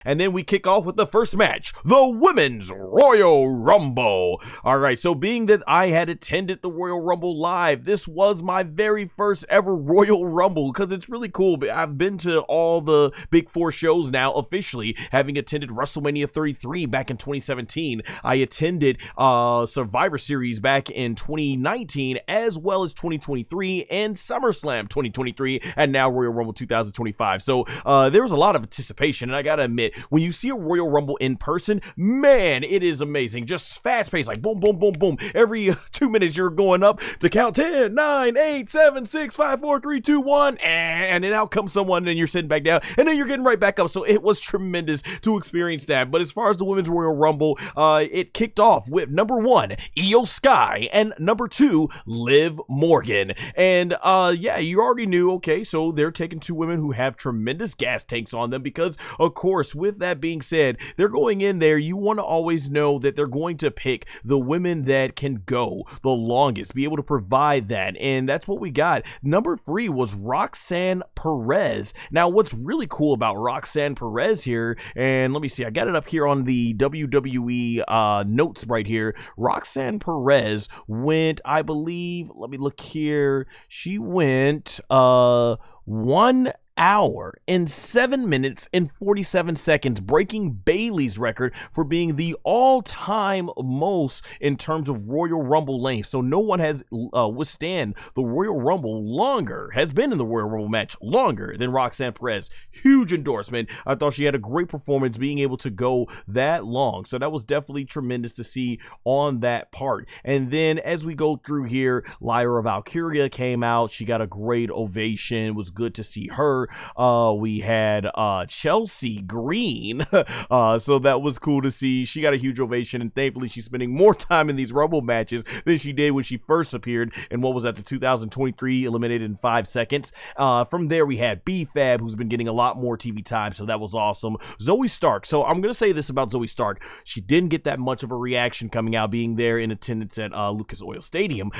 And then we kick off with the first match, the Women's Royal Rumble. All right, so being that I had attended the Royal Rumble live, this was my very first ever Royal Rumble because it's really cool. I've been to all the big four shows now officially, having attended WrestleMania 33 back in 2017. I attended Survivor Series back in 2019, as well as 2023 and SummerSlam 2023, and now Royal Rumble 2025. So there was a lot of anticipation, and I gotta admit, when you see a Royal Rumble in person, man, it is amazing. Just fast paced, like boom, boom, boom, boom. Every 2 minutes you're going up to count 10, 9, 8, 7, 6, 5, 4, 3, 2, 1, and then out comes someone and you're sitting back down and then you're getting right back up. So it was tremendous to experience that. But as far as the Women's Royal Rumble, it kicked off with number 1, Io Sky, and number 2, Liv Morgan. And yeah, you already knew, okay, so they're taking 2 women who have tremendous gas tanks on them because, of course, with that being said, they're going in there. You want to always know that they're going to pick the women that can go the longest, be able to provide that. And that's what we got. Number 3 was Roxanne Perez. Now, what's really cool about Roxanne Perez here, and let me see, I got it up here on the WWE notes right here. Roxanne Perez went, I believe, let me look here. She went 1 hour and 7 minutes and 47 seconds, breaking Bayley's record for being the all-time most in terms of Royal Rumble length. So no one has withstand the Royal Rumble longer, has been in the Royal Rumble match longer than Roxanne Perez. Huge endorsement. I thought she had a great performance being able to go that long. So that was definitely tremendous to see on that part. And then as we go through here, Lyra Valkyria came out. She got a great ovation. It was good to see her. We had Chelsea Green, so that was cool to see. She got a huge ovation, and thankfully she's spending more time in these Rumble matches than she did when she first appeared in what was at the 2023 eliminated in 5 seconds. From there we had B-Fab, who's been getting a lot more TV time, so that was awesome. Zoe Stark, so I'm gonna say this about Zoe Stark, she didn't get that much of a reaction coming out, being there in attendance at Lucas Oil Stadium.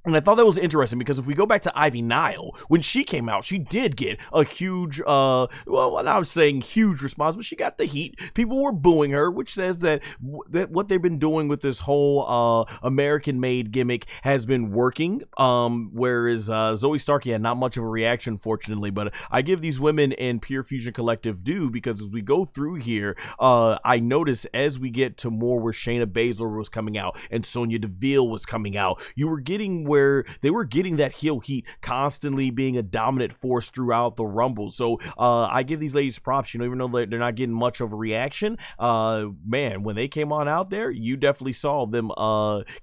And I thought that was interesting because if we go back to Ivy Nile, when she came out, she did get a huge, well, I was saying huge response, but she got the heat. People were booing her, which says that what they've been doing with this whole American-made gimmick has been working, whereas Zoe Stark had not much of a reaction, fortunately, but I give these women in Pure Fusion Collective due because as we go through here, I noticed as we get to more where Shayna Baszler was coming out and Sonya Deville was coming out, you were getting where they were getting that heel heat, constantly being a dominant force throughout the Rumble. So I give these ladies props, you know, even though they're not getting much of a reaction, man, when they came on out there, you definitely saw them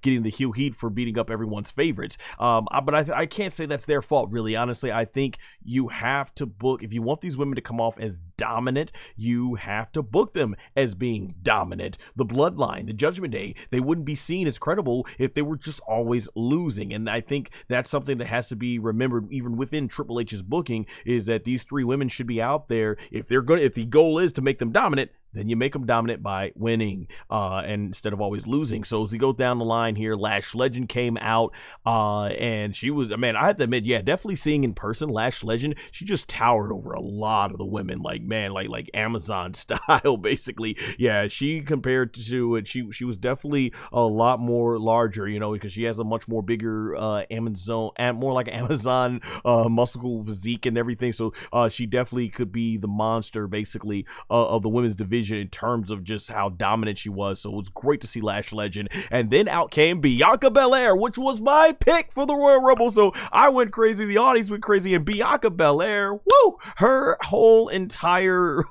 getting the heel heat for beating up everyone's favorites. But I can't say that's their fault, really. Honestly, I think you have to book, if you want these women to come off as dominant, you have to book them as being dominant. The Bloodline, the Judgment Day, they wouldn't be seen as credible if they were just always losing. And I think that's something that has to be remembered even within Triple H's booking, is that these 3 women should be out there. If the goal is to make them dominant, then you make them dominant by winning and instead of always losing. So as we go down the line here, Lash Legend came out and she was, man, I have to admit, yeah, definitely seeing in person Lash Legend, she just towered over a lot of the women, like, man, like Amazon style, basically. Yeah, she compared to it, she was definitely a lot more larger, you know, because she has a much more bigger Amazon, more like Amazon muscle physique and everything. So she definitely could be the monster, basically, of the women's division in terms of just how dominant she was. So it was great to see Lash Legend. And then out came Bianca Belair, which was my pick for the Royal Rumble. So I went crazy, the audience went crazy, and Bianca Belair, woo, her whole entire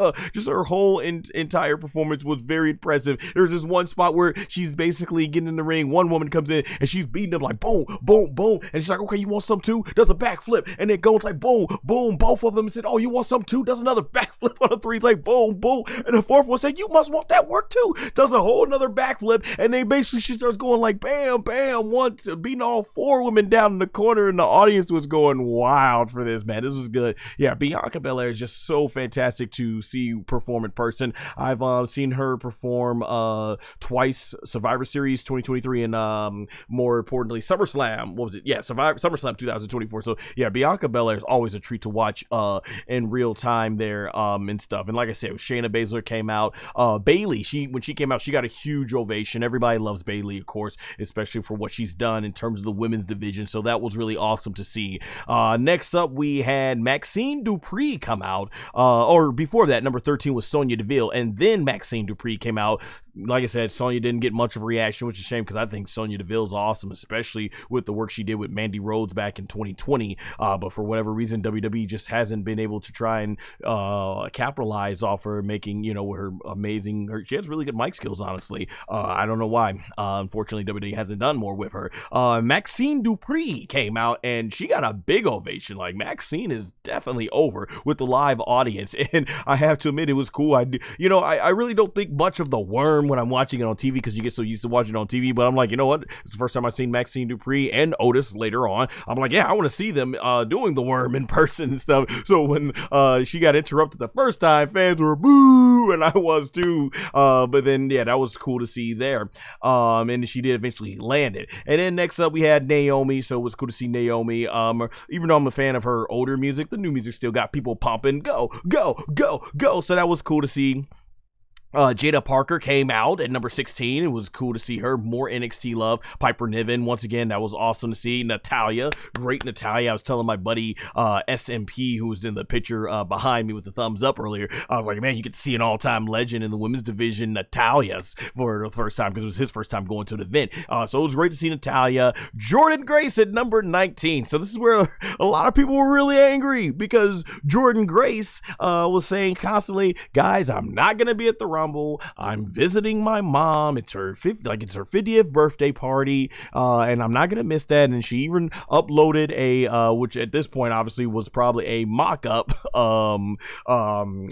entire performance was very impressive. There's this one spot where she's basically getting in the ring, one woman comes in and she's beating them like boom, boom, boom, and she's like, okay, you want some too? Does a backflip, and it goes like boom, boom, both of them said, oh, you want some too? Does another backflip on a 3, it's like boom, boom, and the fourth powerful and say, you must want that work too. Does a whole another backflip, and then basically she starts going like bam, bam, once, beating all 4 women down in the corner, and the audience was going wild for this, man. This was good. Yeah, Bianca Belair is just so fantastic to see perform in person. I've seen her perform twice, Survivor Series 2023 and more importantly SummerSlam. What was it? Yeah, SummerSlam 2024. So yeah, Bianca Belair is always a treat to watch in real time there and stuff. And like I said, Shayna Baszler came out. Bayley, when she came out, she got a huge ovation. Everybody loves Bayley, of course, especially for what she's done in terms of the women's division. So that was really awesome to see. Next up, we had Maxine Dupree come out. Or before that, number 13 was Sonya Deville, and then Maxine Dupree came out. Like I said, Sonya didn't get much of a reaction, which is a shame because I think Sonya Deville's awesome, especially with the work she did with Mandy Rhodes back in 2020. But for whatever reason, WWE just hasn't been able to try and capitalize off her making, her amazing. She has really good mic skills, honestly. I don't know why. Unfortunately, WWE hasn't done more with her. Maxine Dupree came out and she got a big ovation. Like, Maxine is definitely over with the live audience, and I have to admit it was cool. I really don't think much of the Worm when I'm watching it on TV because you get so used to watching it on TV. But I'm like, you know what? It's the first time I've seen Maxine Dupree and Otis later on. I'm like, yeah, I want to see them doing the Worm in person and stuff. So when she got interrupted the first time, fans were boo, and I was too. But then yeah, that was cool to see there. And she did eventually land it. And then next up we had Naomi. So it was cool to see Naomi. Even though I'm a fan of her older music, the new music still got people pumping. Go, go, go, go. So that was cool to see. Jada Parker came out at number 16. It was cool to see her. More NXT love. Piper Niven, once again, that was awesome to see. Natalya, great Natalya. I was telling my buddy SMP, who was in the picture behind me with the thumbs up earlier, I was like, man, you get to see an all-time legend in the women's division, Natalya's, for the first time, because it was his first time going to an event. So it was great to see Natalya. Jordynne Grace at number 19. So this is where a lot of people were really angry, because Jordynne Grace was saying constantly, guys, I'm not going to be at the Rumble. I'm visiting my mom. It's her 50th birthday party, and I'm not gonna miss that. And she even uploaded a which at this point obviously was probably a mock-up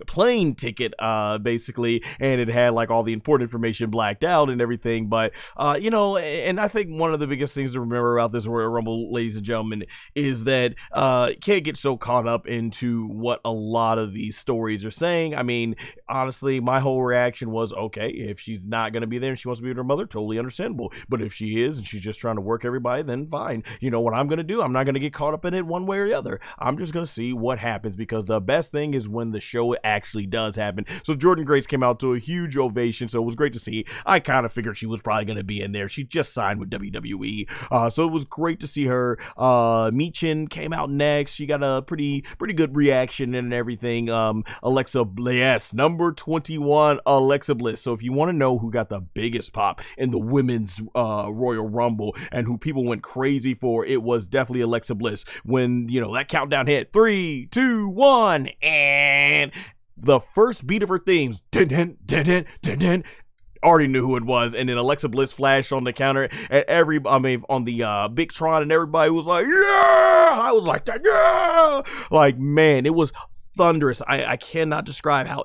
plane ticket, basically, and it had like all the important information blacked out and everything. But and I think one of the biggest things to remember about this Royal Rumble, ladies and gentlemen, is that you can't get so caught up into what a lot of these stories are saying. I mean, honestly, my whole reaction was, okay, if she's not going to be there and she wants to be with her mother, totally understandable. But if she is and she's just trying to work everybody, then fine. You know what I'm going to do? I'm not going to get caught up in it one way or the other. I'm just going to see what happens, because the best thing is when the show actually does happen. So Jordynne Grace came out to a huge ovation, so it was great to see. I kind of figured she was probably going to be in there. She just signed with WWE, so it was great to see her. Michin came out next. She got a pretty good reaction and everything. Alexa Bliss, number 21, Alexa Bliss. So if you want to know who got the biggest pop in the women's Royal Rumble and who people went crazy for, it was definitely Alexa Bliss. When that countdown hit 3, 2, 1, and the first beat of her themes, dun, dun, dun, dun, dun, dun, already knew who it was. And then Alexa Bliss flashed on the counter, and on the Big Tron, and everybody was like, yeah! I was like that, yeah! Like, man, it was thunderous. I cannot describe how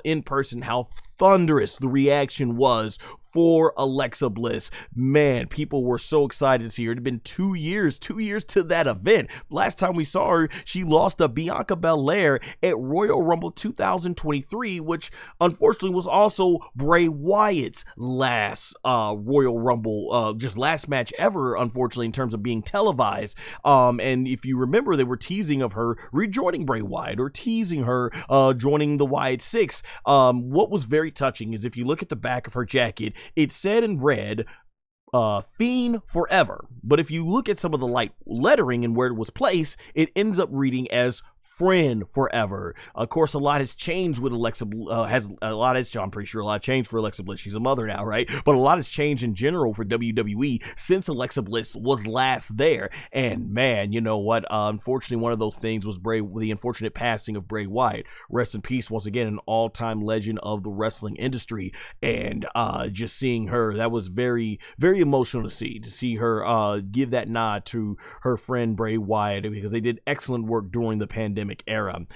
thunderous the reaction was for Alexa Bliss. Man, people were so excited to see her. It had been 2 years to that event. Last time we saw her, she lost to Bianca Belair at Royal Rumble 2023, which unfortunately was also Bray Wyatt's last Royal Rumble, just last match ever, unfortunately, in terms of being televised. And if you remember, they were teasing of her rejoining Bray Wyatt, or teasing her joining the Wyatt Six. What was very touching is if you look at the back of her jacket, it said in red, Fiend Forever. But if you look at some of the light lettering and where it was placed, it ends up reading as Friend Forever. Of course, a lot has changed with Alexa. I'm pretty sure a lot changed for Alexa Bliss. She's a mother now, right? But a lot has changed in general for WWE since Alexa Bliss was last there. And man, you know what? Unfortunately, one of those things was the unfortunate passing of Bray Wyatt. Rest in peace, once again, an all-time legend of the wrestling industry. And just seeing her, that was very, very emotional to see her give that nod to her friend Bray Wyatt, because they did excellent work during the pandemic mimic era.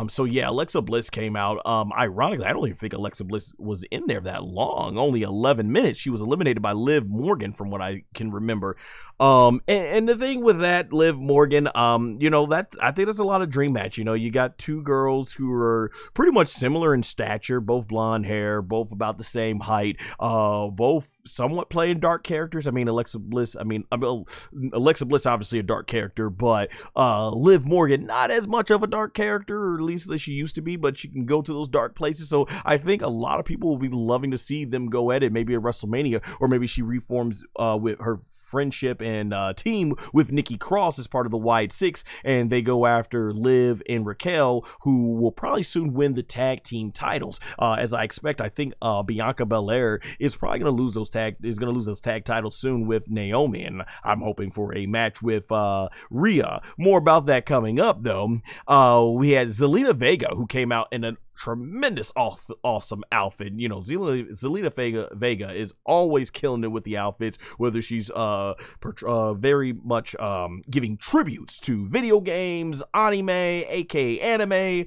So yeah, Alexa Bliss came out. Ironically, I don't even think Alexa Bliss was in there that long. Only 11 minutes. She was eliminated by Liv Morgan, from what I can remember. And the thing with that, Liv Morgan, you know, that I think that's a lot of dream match. You know, you got two girls who are pretty much similar in stature, both blonde hair, both about the same height, both somewhat playing dark characters. I mean, Alexa Bliss obviously a dark character, but Liv Morgan not as much of a dark character, or at least as she used to be, but she can go to those dark places. So I think a lot of people will be loving to see them go at it, maybe at WrestleMania, or maybe she reforms with her friendship and team with Nikki Cross as part of the Wide Six, and they go after Liv and Raquel, who will probably soon win the tag team titles. As I expect, I think Bianca Belair is probably going to lose those tag titles soon with Naomi, and I'm hoping for a match with Rhea. More about that coming up, though. We had Zelina Vega, who came out in a tremendous awesome outfit. You know, Zelina Vega is always killing it with the outfits, whether she's very much giving tributes to video games, anime, aka anime.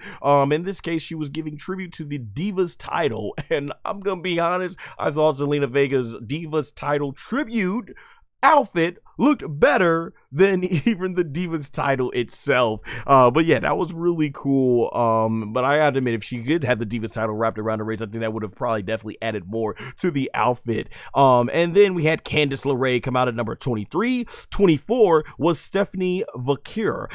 In this case, she was giving tribute to the Divas title, and I'm gonna be honest, I thought Zelina Vega's Divas title tribute outfit looked better than even the Divas title itself. But yeah, that was really cool. But I gotta admit, if she did have the Divas title wrapped around her waist, I think that would have probably definitely added more to the outfit. And then we had Candice LeRae come out at number 23. 24 was Stephanie Vaquer.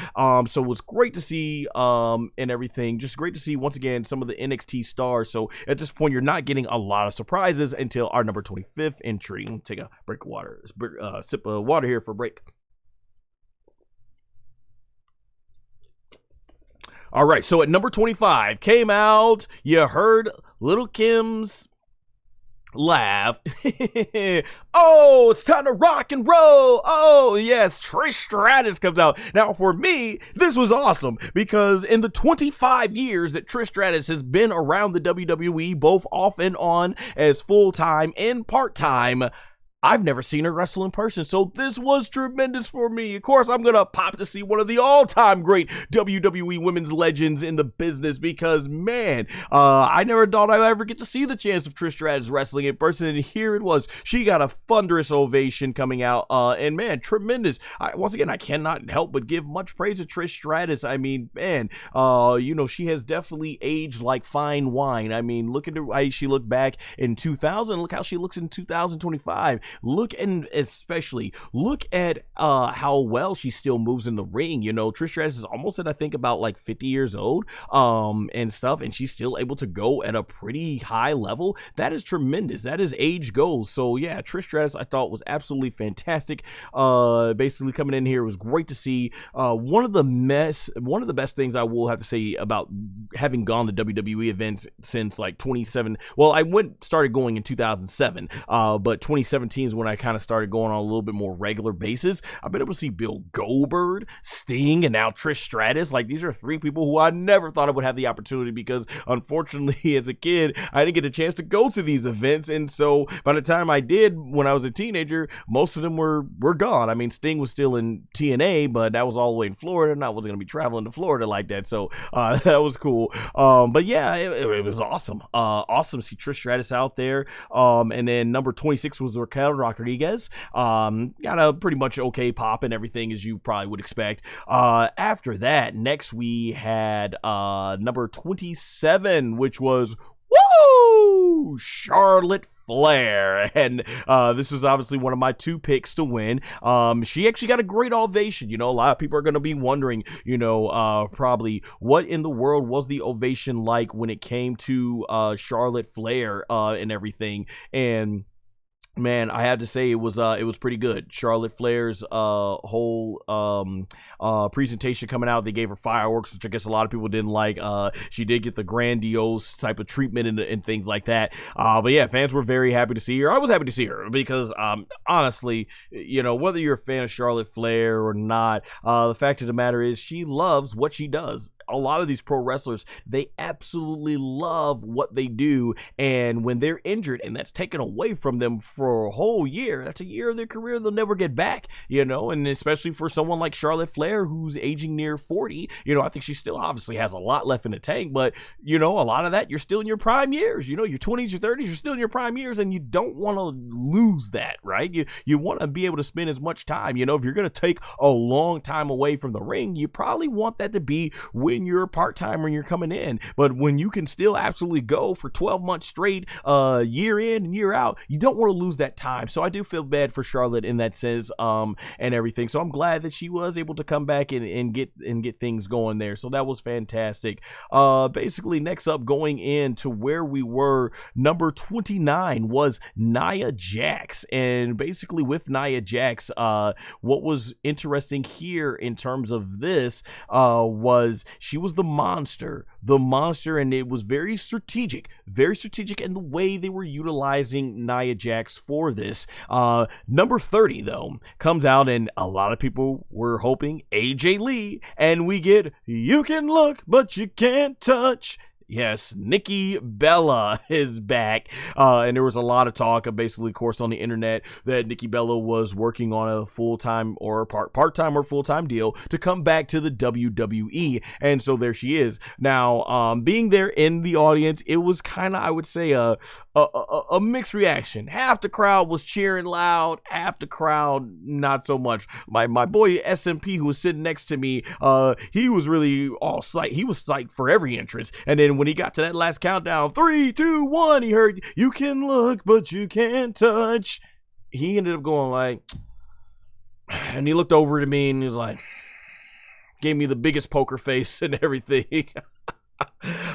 So it was great to see, and everything. Just great to see, once again, some of the NXT stars. So at this point, you're not getting a lot of surprises until our number 25th entry. Take a break of water, sip of water here for break. All right, so at number 25 came out, you heard Little Kim's laugh. Oh, it's time to rock and roll. Oh yes, Trish Stratus comes out. Now for me, this was awesome, because in the 25 years that Trish Stratus has been around the WWE, both off and on as full-time and part-time, I've never seen her wrestle in person, so this was tremendous for me. Of course, I'm going to pop to see one of the all-time great WWE women's legends in the business, because, man, I never thought I'd ever get to see the chance of Trish Stratus wrestling in person, and here it was. She got a thunderous ovation coming out, and, man, tremendous. Once again, I cannot help but give much praise to Trish Stratus. I mean, man, you know, she has definitely aged like fine wine. I mean, look at how she looked back in 2000. Look how she looks in 2025. Look at how well she still moves in the ring. You know, Trish Stratus is almost at, I think, about like 50 years old, and stuff, and she's still able to go at a pretty high level. That is tremendous. That is age goals. So yeah, Trish Stratus I thought was absolutely fantastic. Basically coming in here, it was great to see. One of the best things I will have to say about having gone to WWE events since like 27. Well, I started going in 2007, but 2017 is when I kind of started going on a little bit more regular basis. I've been able to see Bill Goldberg, Sting, and now Trish Stratus. Like, these are three people who I never thought I would have the opportunity, because unfortunately as a kid I didn't get a chance to go to these events, and so by the time I did when I was a teenager, most of them were gone. I mean, Sting was still in TNA, but that was all the way in Florida, and I wasn't going to be traveling to Florida like that, so that was cool. But yeah, it was awesome. Awesome to see Trish Stratus out there. And then number 26 was Raquel Rodriguez. Got a pretty much okay pop and everything, as you probably would expect. After that, next we had number 27, which was Charlotte Flair, and this was obviously one of my two picks to win. She actually got a great ovation. You know, a lot of people are going to be wondering, you know, probably what in the world was the ovation like when it came to Charlotte Flair and everything. And man, I have to say it was pretty good. Charlotte Flair's whole presentation coming out, they gave her fireworks, which I guess a lot of people didn't like. She did get the grandiose type of treatment and things like that. But yeah, fans were very happy to see her. I was happy to see her because honestly, you know, whether you're a fan of Charlotte Flair or not, the fact of the matter is she loves what she does. a lot of these pro wrestlers, they absolutely love what they do, and when they're injured and that's taken away from them for a whole year, that's a year of their career they'll never get back, and especially for someone like Charlotte Flair, who's aging near 40, I think she still obviously has a lot left in the tank, but a lot of that, you're still in your prime years, your 20s, your 30s, you're still in your prime years, and you don't want to lose that, right? You want to be able to spend as much time, if you're going to take a long time away from the ring, you probably want that to be when you're part-time, when you're coming in. But when you can still absolutely go for 12 months straight, year in and year out, you don't want to lose that time. So I do feel bad for Charlotte in that sense, and everything. So I'm glad that she was able to come back and get things going there. So that was fantastic. Basically, next up, going into where we were, number 29 was Nia Jax. And basically with Nia Jax, what was interesting here in terms of this was she was the monster, and it was very strategic in the way they were utilizing Nia Jax for this. Number 30 though comes out, and a lot of people were hoping AJ Lee, and we get "You can look but you can't touch." Yes, Nikki Bella is back, and there was a lot of talk, basically, of course, on the internet that Nikki Bella was working on a full-time or part-time or full-time deal to come back to the WWE, and so there she is. Now, being there in the audience, it was kind of, I would say, a mixed reaction. Half the crowd was cheering loud, half the crowd not so much. My boy SMP, who was sitting next to me, he was really all psyched. He was psyched for every entrance, and then when he got to that last countdown, 3, 2, 1, he heard "You can look but you can't touch." He ended up going like, and he looked over to me and he was like, gave me the biggest poker face and everything.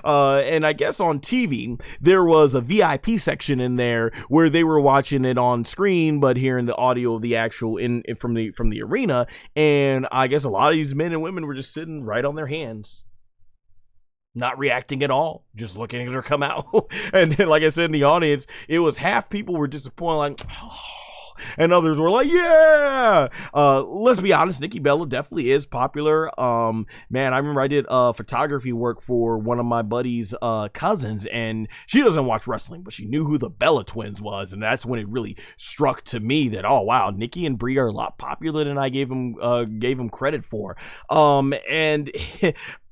And I guess on TV there was a VIP section in there where they were watching it on screen but hearing the audio of the actual from the arena, and I guess a lot of these men and women were just sitting right on their hands, not reacting at all, just looking at her come out. And then, like I said, in the audience, it was half people were disappointed, like, oh, and others were like, yeah. Let's be honest, Nikki Bella definitely is popular. Man, I remember I did photography work for one of my buddy's cousins, and she doesn't watch wrestling, but she knew who the Bella twins was, and that's when it really struck to me that, oh wow, Nikki and Brie are a lot popular than I gave them credit for. And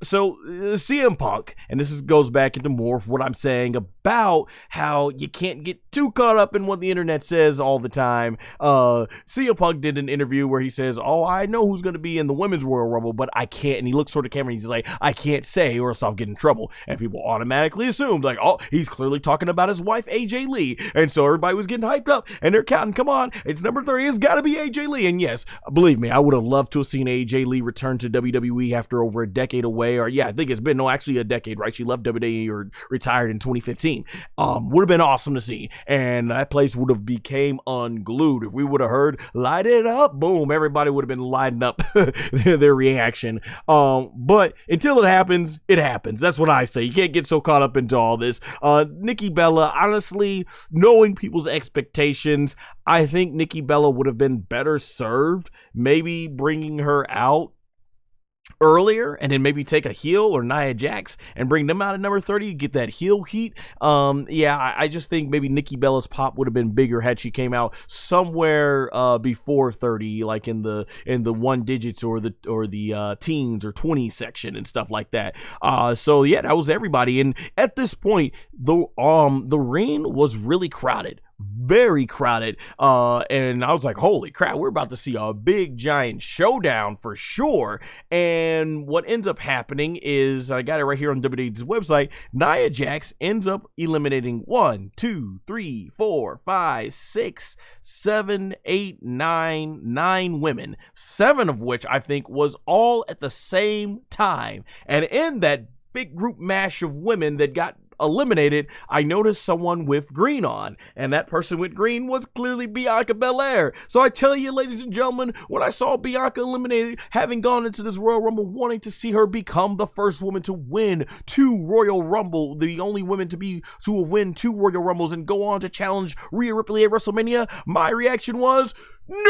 so CM Punk, and this goes back into more of what I'm saying about how you can't get too caught up in what the internet says all the time. CM Punk did an interview where he says, "Oh, I know who's going to be in the Women's Royal Rumble, but I can't." And he looks toward the camera and he's like, "I can't say, or else I'll get in trouble." And people automatically assumed, like, oh, he's clearly talking about his wife, AJ Lee. And so everybody was getting hyped up, and they're counting, come on, it's number 30, it's got to be AJ Lee. And yes, believe me, I would have loved to have seen AJ Lee return to WWE after over a decade away. Or yeah, I think it's been, actually a decade, right? She left WWE or retired in 2015. Would have been awesome to see. And that place would have became unglued. If we would have heard "Light It Up," boom, everybody would have been lighting up their reaction. But until it happens, it happens. That's what I say. You can't get so caught up into all this. Nikki Bella, honestly, knowing people's expectations, I think Nikki Bella would have been better served maybe bringing her out earlier, and then maybe take a heel or Nia Jax and bring them out at number 30, get that heel heat. I just think maybe Nikki Bella's pop would have been bigger had she came out somewhere before 30, like in the one digits or the teens or 20 section and stuff like that. So yeah, that was everybody. And at this point, the ring was really crowded. Very crowded, and I was like, holy crap, we're about to see a big giant showdown for sure. And what ends up happening is, I got it right here on WWE's website, Nia Jax ends up eliminating 1, 2, 3, 4, 5, 6, 7, 8, 9 women, 7 of which I think was all at the same time. And in that big group mash of women that got eliminated, I noticed someone with green on, and that person with green was clearly Bianca Belair. So I tell you, ladies and gentlemen, when I saw Bianca eliminated, having gone into this Royal Rumble wanting to see her become the first woman to win 2 Royal Rumble, the only woman to have win 2 Royal Rumbles and go on to challenge Rhea Ripley at WrestleMania, my reaction was, no!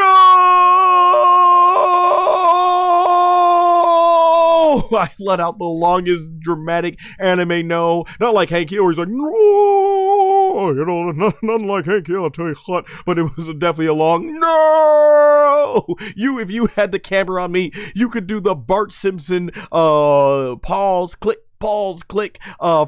no! I let out the longest dramatic anime no. Not like Hank Hill, he's like, no! You know, nothing like Hank Hill, I'll tell you what. But it was definitely a long no! If you had the camera on me, you could do the Bart Simpson pause, click,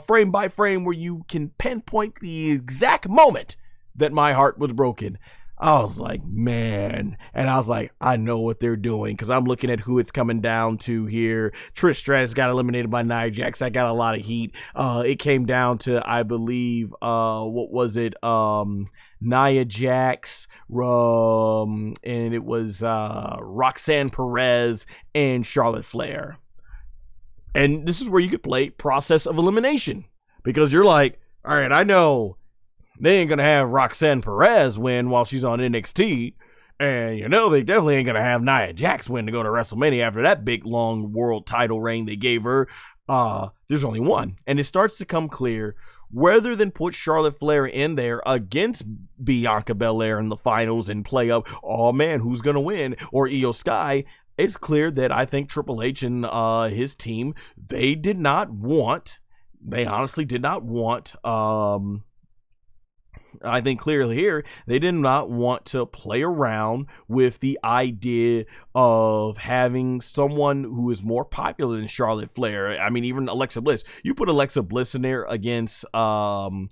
frame by frame, where you can pinpoint the exact moment that my heart was broken. I was like, man. And I was like, I know what they're doing, because I'm looking at who it's coming down to here. Trish Stratus got eliminated by Nia Jax. I got a lot of heat. It came down to, I believe, what was it? Nia Jax, and it was Roxanne Perez and Charlotte Flair. And this is where you could play process of elimination, because you're like, all right, I know they ain't going to have Roxanne Perez win while she's on NXT. And, you know, they definitely ain't going to have Nia Jax win to go to WrestleMania after that big, long world title reign they gave her. There's only one. And it starts to come clear, rather than put Charlotte Flair in there against Bianca Belair in the finals and play up, oh, man, who's going to win? Or Io Sky. It's clear that I think Triple H and his team, they honestly did not want, I think clearly here, they did not want to play around with the idea of having someone who is more popular than Charlotte Flair. I mean, even Alexa Bliss. You put Alexa Bliss in there against Charlotte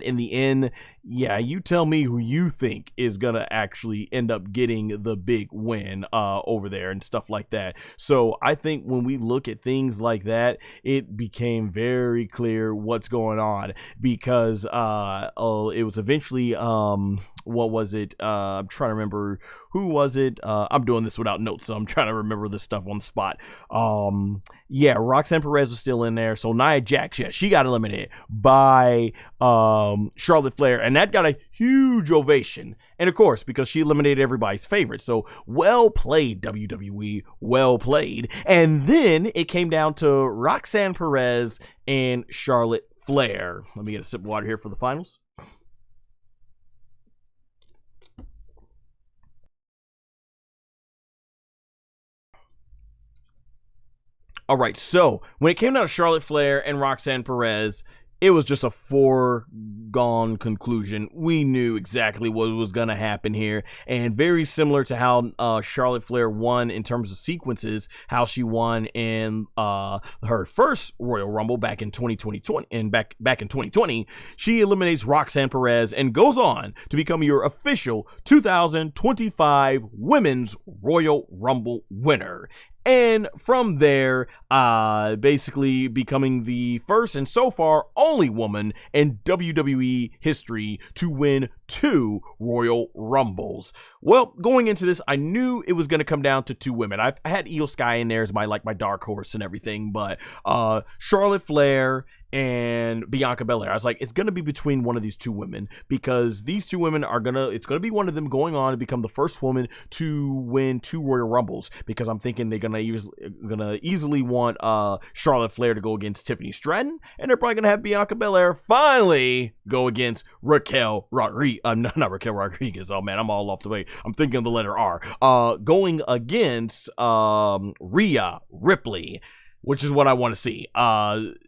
in the end. Yeah, you tell me who you think is gonna actually end up getting the big win over there and stuff like that. So I think when we look at things like that, it became very clear what's going on, because it was eventually what was it? I'm trying to remember who was it. I'm doing this without notes, so I'm trying to remember this stuff on the spot. Yeah, Roxanne Perez was still in there. So Nia Jax, yeah, she got eliminated by Charlotte Flair, and that got a huge ovation. And of course, because she eliminated everybody's favorite. So well played, WWE, well played. And then it came down to Roxanne Perez and Charlotte Flair. Let me get a sip of water here for the finals. All right, so when it came down to Charlotte Flair and Roxanne Perez, it was just a foregone conclusion. We knew exactly what was going to happen here. And very similar to how Charlotte Flair won in terms of sequences, how she won in her first Royal Rumble back in 2020, and back in 2020, she eliminates Roxanne Perez and goes on to become your official 2025 Women's Royal Rumble winner. And from there, basically becoming the first and so far only woman in WWE history to win 2 Royal Rumbles. Well, going into this, I knew it was going to come down to 2 women. I had Io Sky in there as my dark horse and everything, but Charlotte Flair and Bianca Belair. I was like, it's going to be between one of these 2 women, because these 2 women it's going to be one of them going on to become the first woman to win 2 Royal Rumbles, because I'm thinking they're going to easily want Charlotte Flair to go against Tiffany Stratton, and they're probably going to have Bianca Belair finally go against Raquel Rodriguez. Not Raquel Rodriguez. Oh man, I'm all off the way. I'm thinking of the letter R. Going against Rhea Ripley, which is what I want to see.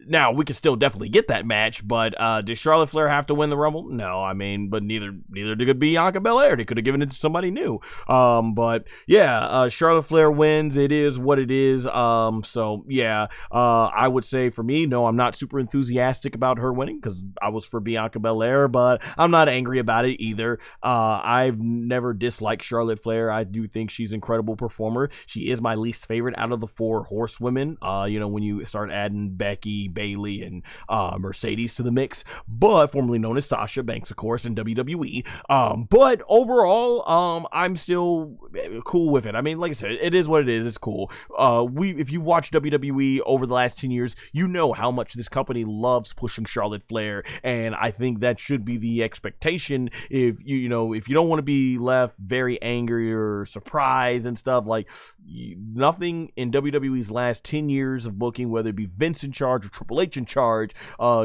Now, we could still definitely get that match, but did Charlotte Flair have to win the Rumble? No, I mean, but neither did Bianca Belair. They could have given it to somebody new. But yeah, Charlotte Flair wins. It is what it is. So yeah, I would say for me, no, I'm not super enthusiastic about her winning, because I was for Bianca Belair, but I'm not angry about it either. I've never disliked Charlotte Flair. I do think she's an incredible performer. She is my least favorite out of the 4 horsewomen. When you start adding Becky, Bayley, and Mercedes to the mix, but formerly known as Sasha Banks, of course, in WWE. But overall, I'm still cool with it. I mean, like I said, it is what it is. It's cool. If you've watched WWE over the last 10 years, you know how much this company loves pushing Charlotte Flair, and I think that should be the expectation. If you don't want to be left very angry or surprised and stuff, like nothing in WWE's last 10 years years of booking, whether it be Vince in charge or Triple H in charge,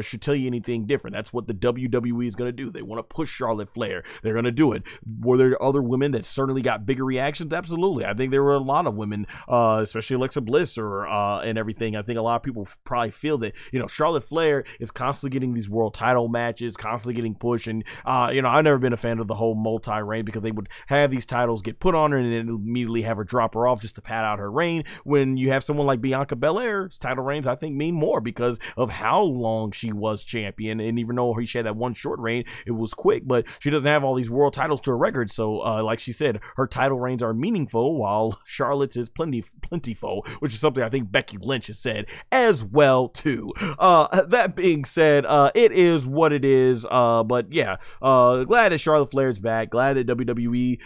should tell you anything different. That's what the WWE is going to do. They want to push Charlotte Flair. They're going to do it. Were there other women that certainly got bigger reactions? Absolutely. I think there were a lot of women, especially Alexa Bliss and everything. I think a lot of people probably feel that, Charlotte Flair is constantly getting these world title matches, constantly getting pushed. And, I've never been a fan of the whole multi-reign, because they would have these titles get put on her and then immediately have her drop her off just to pad out her reign. When you have someone like Bianca Belair's title reigns, I think, mean more because of how long she was champion. And even though she had that one short reign, it was quick, but she doesn't have all these world titles to her record. So, like she said, her title reigns are meaningful, while Charlotte's is plentiful, which is something I think Becky Lynch has said as well, too. That being said, it is what it is. But yeah, glad that Charlotte Flair's back. Glad that WWE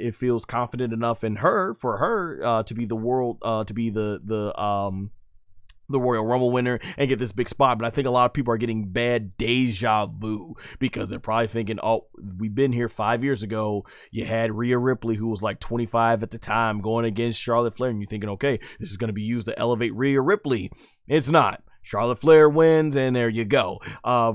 it feels confident enough in her for her to be the world to be the Royal Rumble winner and get this big spot. But I think a lot of people are getting bad deja vu, because they're probably thinking, oh, we've been here 5 years ago. You had Rhea Ripley, who was like 25 at the time, going against Charlotte Flair, and you're thinking, okay, this is going to be used to elevate Rhea Ripley. It's not. Charlotte Flair wins, and there you go.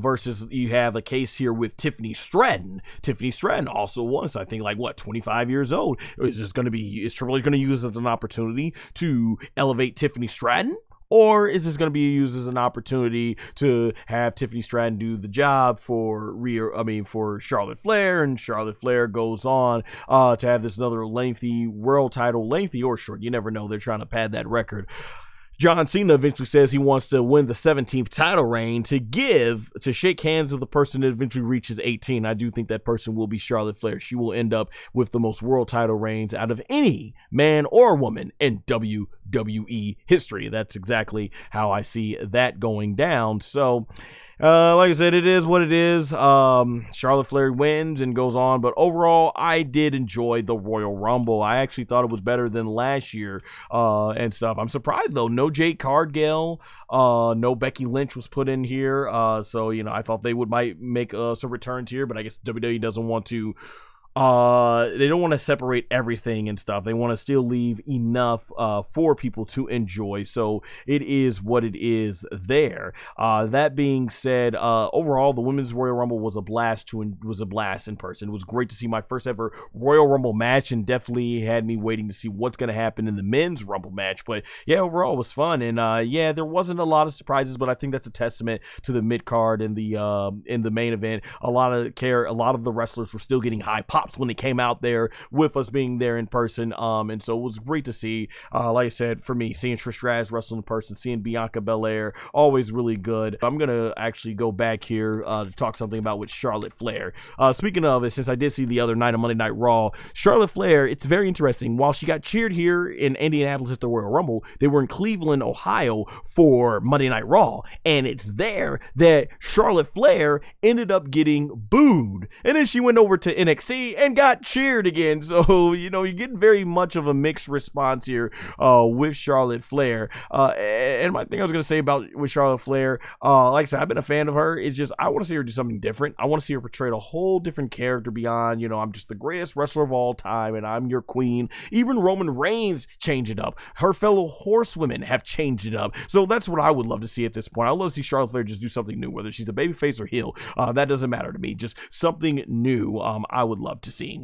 Versus you have a case here with Tiffany Stratton. Tiffany Stratton also was, I think, 25 years old. Is Triple H going to use this as an opportunity to elevate Tiffany Stratton? Or is this going to be used as an opportunity to have Tiffany Stratton do the job for Charlotte Flair, and Charlotte Flair goes on to have this another lengthy world title, lengthy or short, you never know. They're trying to pad that record. John Cena eventually says he wants to win the 17th title reign to shake hands with the person that eventually reaches 18. I do think that person will be Charlotte Flair. She will end up with the most world title reigns out of any man or woman in WWE history. That's exactly how I see that going down. So, like I said, it is what it is. Charlotte Flair wins and goes on, but overall, I did enjoy the Royal Rumble. I actually thought it was better than last year and stuff. I'm surprised, though. No Jade Cargill, no Becky Lynch was put in here. So, I thought they might make some returns here, but I guess WWE doesn't want to. They don't want to separate everything and stuff. They want to still leave enough for people to enjoy. So it is what it is there. That being said, overall, the Women's Royal Rumble was a blast in person. It was great to see my first ever Royal Rumble match, and definitely had me waiting to see what's going to happen in the Men's Rumble match. But yeah, overall, it was fun. And yeah, there wasn't a lot of surprises, but I think that's a testament to the mid card and the main event. A lot of the wrestlers were still getting high pops when they came out there with us being there in person, and so it was great to see. Like I said, for me, seeing Trish Stratus wrestle in person, seeing Bianca Belair, always really good. I'm gonna actually go back here to talk something about with Charlotte Flair. Speaking of it, since I did see the other night on Monday Night Raw, Charlotte Flair, it's very interesting. While she got cheered here in Indianapolis at the Royal Rumble, they were in Cleveland, Ohio for Monday Night Raw, and it's there that Charlotte Flair ended up getting booed, and then she went over to NXT and got cheered again. So, you're getting very much of a mixed response here with Charlotte Flair. And my thing I was going to say with Charlotte Flair, like I said, I've been a fan of her. It's just, I want to see her do something different. I want to see her portray a whole different character beyond, I'm just the greatest wrestler of all time and I'm your queen. Even Roman Reigns changed it up. Her fellow horsewomen have changed it up. So that's what I would love to see at this point. I would love to see Charlotte Flair just do something new, whether she's a babyface or heel. That doesn't matter to me. Just something new I would love to see.